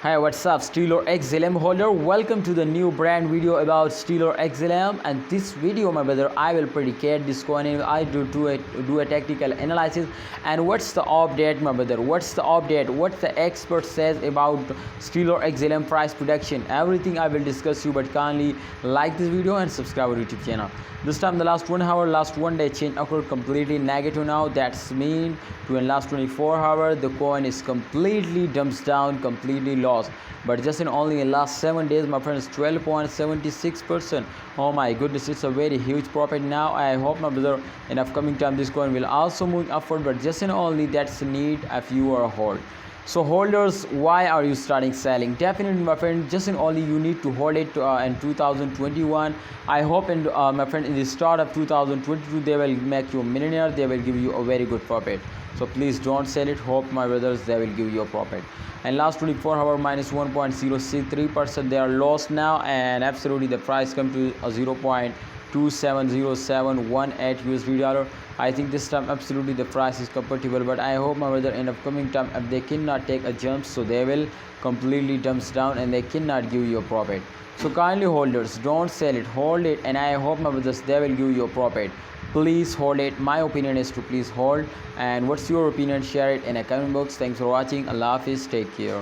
Hi, what's up, Stellar XLM holder? Welcome to the new brand video about Stellar XLM. And this video, my brother, I will predicate this coin. I do a tactical analysis. And what's the update, my brother? What's the update? What the expert says about Stellar XLM price prediction? Everything I will discuss you. But kindly like this video and subscribe our YouTube channel. This time, the last 1 hour, last 1 day change occurred completely negative now. That's mean to in last 24 hours the coin is completely dumps down, completely lost. But just in only in last 7 days, my friends, 12.76%. Oh my goodness, it's a very huge profit now. I hope, my brother, in upcoming time this coin will also move upward. But just in only that's need if you are a hold. So holders, why are you starting selling? Definitely, my friend, just in only you need to hold it in 2021. I hope in my friend, in the start of 2022 they will make you a millionaire. They will give you a very good profit. So please don't sell it. Hope, my brothers, they will give you a profit. And last 24 hour minus 1.063%, they are lost now, and absolutely the price come to a 0.270718 USD dollar. I think this time absolutely the price is compatible, but I hope, my brother, in upcoming time if they cannot take a jump, so they will completely dumps down and they cannot give you a profit. So kindly holders, don't sell it, hold it, and I hope, my brothers, they will give you a profit. Please hold it. My opinion is to please hold. And what's your opinion? Share it in a comment box. Thanks for watching. Allah Hafiz. Take care.